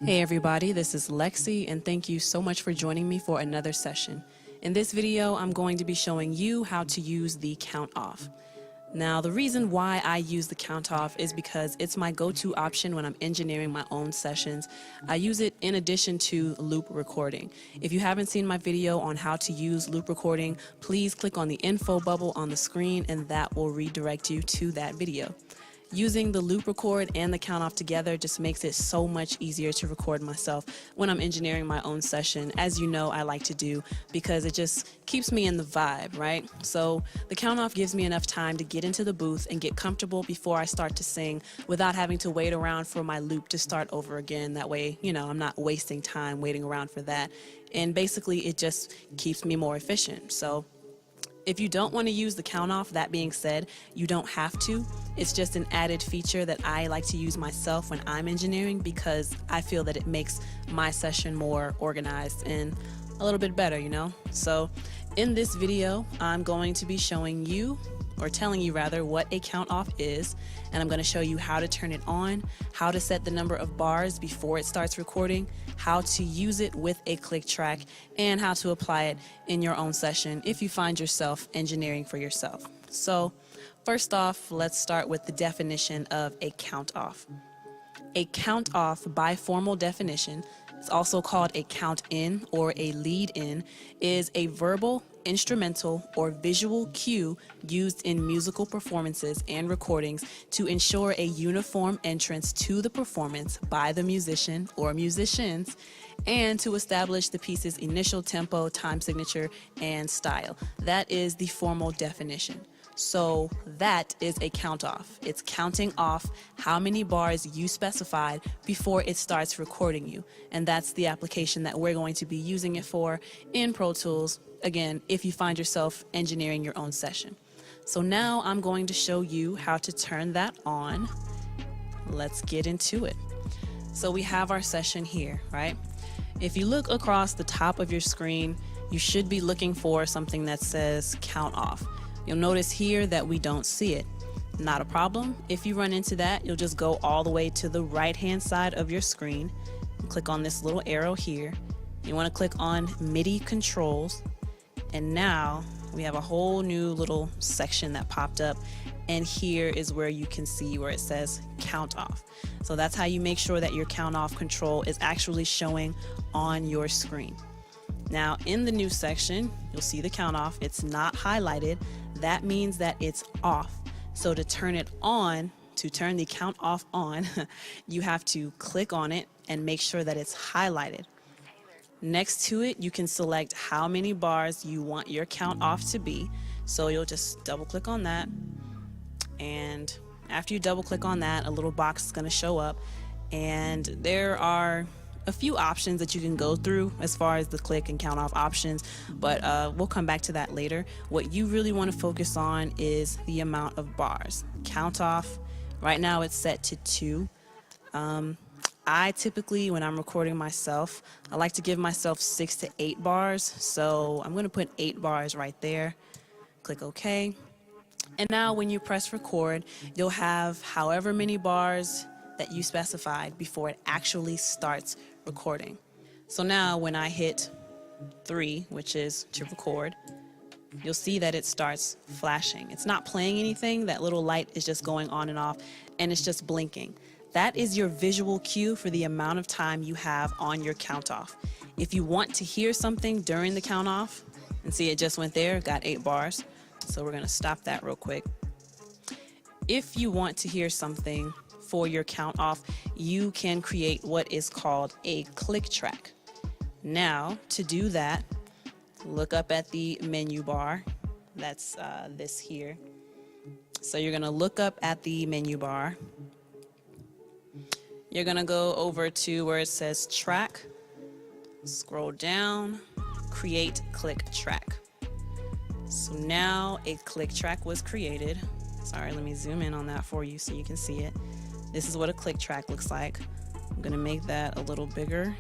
Hey everybody, this is LexC and thank you so much for joining me for another session. In this video, I'm going to be showing you how to use the count off. Now, the reason why I use the count off is because it's my go-to option when I'm engineering my own sessions. I use it in addition to loop recording. If you haven't seen my video on how to use loop recording, please click on the info bubble on the screen and that will redirect you to that video. Using the loop record and the count off together just makes it so much easier to record myself when I'm engineering my own session, as you know I like to do, because it just keeps me in the vibe, right? So the count off gives me enough time to get into the booth and get comfortable before I start to sing without having to wait around for my loop to start over again. That way, I'm not wasting time waiting around for that. And basically it just keeps me more efficient. So if you don't want to use the count off, that being said, you don't have to. It's just an added feature that I like to use myself when I'm engineering because I feel that it makes my session more organized and a little bit better, So in this video, I'm going to be showing you, or telling you rather, what a count off is, and I'm going to show you how to turn it on, how to set the number of bars before it starts recording, how to use it with a click track, and how to apply it in your own session if you find yourself engineering for yourself. So first off, let's start with the definition of a count off. A count off, by formal definition, it's also called a count in or a lead in, is a verbal, instrumental, or visual cue used in musical performances and recordings to ensure a uniform entrance to the performance by the musician or musicians and to establish the piece's initial tempo, time signature, and style. That is the formal definition. So that is a count off. It's counting off how many bars you specified before it starts recording you. And that's the application that we're going to be using it for in Pro Tools, again, if you find yourself engineering your own session. So now I'm going to show you how to turn that on. Let's get into it. So we have our session here, right? If you look across the top of your screen, you should be looking for something that says count off. You'll notice here that we don't see it. Not a problem. If you run into that, you'll just go all the way to the right-hand side of your screen. Click on this little arrow here. You want to click on MIDI controls. And now we have a whole new little section that popped up. And here is where you can see where it says count off. So that's how you make sure that your count off control is actually showing on your screen. Now in the new section, you'll see the count off. It's not highlighted. That means that it's off. So to turn it on, to turn the count off on, you have to click on it and make sure that it's highlighted. Next to it, you can select how many bars you want your count off to be. So you'll just double click on that. And after you double click on that, a little box is going to show up. And there are a few options that you can go through as far as the click and count off options, but we'll come back to that later. What you really want to focus on is the amount of bars. Count off, right now it's set to 2. I typically, when I'm recording myself, I like to give myself 6 to 8 bars. So I'm going to put 8 bars right there. Click OK. And now when you press record, you'll have however many bars that you specified before it actually starts recording. So now when I hit 3, which is to record, you'll see that it starts flashing. It's not playing anything. That little light is just going on and off, and it's just blinking. That is your visual cue for the amount of time you have on your count off. If you want to hear something during the count off, and see it just went there, got 8 bars. So we're going to stop that real quick. If you want to hear something for your count off, you can create what is called a click track. Now, to do that, look up at the menu bar. That's this here. So you're going to look up at the menu bar. You're going to go over to where it says track, scroll down, create click track. So now a click track was created. Sorry, let me zoom in on that for you so you can see it. This is what a click track looks like. I'm going to make that a little bigger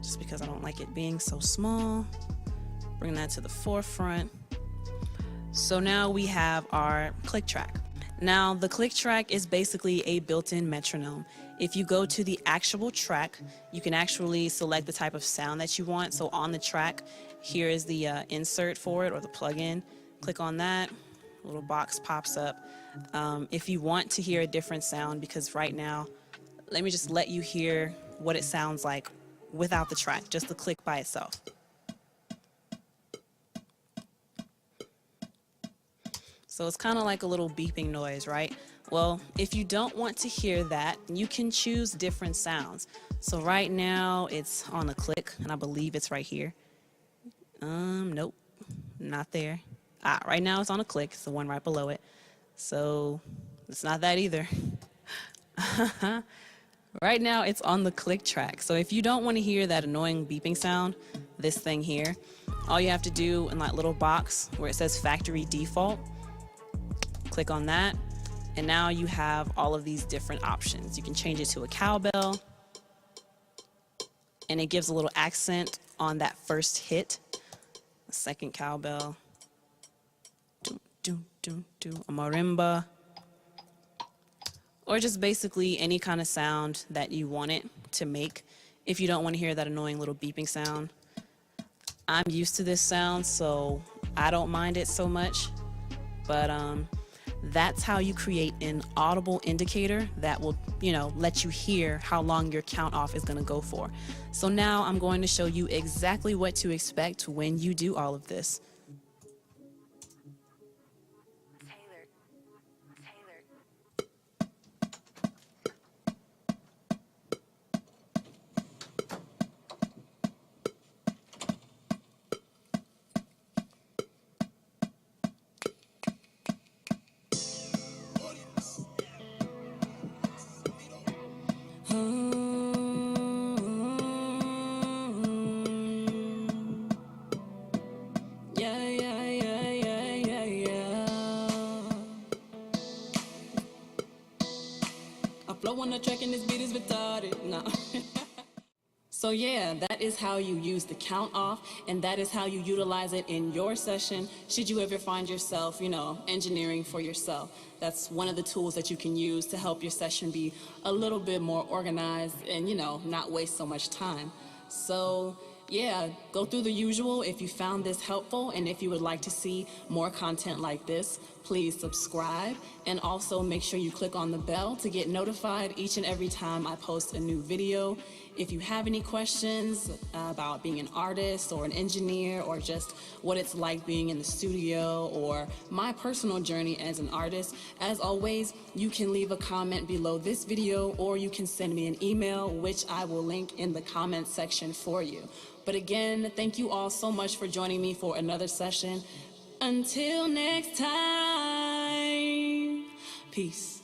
just because I don't like it being so small. Bring that to the forefront. So now we have our click track. Now the click track is basically a built-in metronome. If you go to the actual track, you can actually select the type of sound that you want. So on the track, here is the insert for it, or the plugin. Click on that, a little box pops up. If you want to hear a different sound, because right now, let me just let you hear what it sounds like without the track, just the click by itself. So it's kind of like a little beeping noise, right? Well, if you don't want to hear that, you can choose different sounds. So right now it's on a click, and I believe it's right here. Nope, not there. Right now it's on a click. It's the one right below it. So it's not that either. Right now it's on the click track. So if you don't want to hear that annoying beeping sound, this thing here, all you have to do in that little box where it says factory default, click on that, and now you have all of these different options. You can change it to a cowbell, and it gives a little accent on that first hit. A second cowbell, a marimba, or just basically any kind of sound that you want it to make if you don't want to hear that annoying little beeping sound. I'm used to this sound, so I don't mind it so much, but that's how you create an audible indicator that will, let you hear how long your count off is going to go for. So now I'm going to show you exactly what to expect when you do all of this. Flow on the track and this beat is retarded. No. So yeah, that is how you use the count off, and that is how you utilize it in your session should you ever find yourself, engineering for yourself. That's one of the tools that you can use to help your session be a little bit more organized and, not waste so much time. So yeah, go through the usual. If you found this helpful, and if you would like to see more content like this, please subscribe, and also make sure you click on the bell to get notified each and every time I post a new video. If you have any questions about being an artist or an engineer, or just what it's like being in the studio, or my personal journey as an artist, as always, you can leave a comment below this video, or you can send me an email, which I will link in the comment section for you. But again, thank you all so much for joining me for another session. Until next time, peace.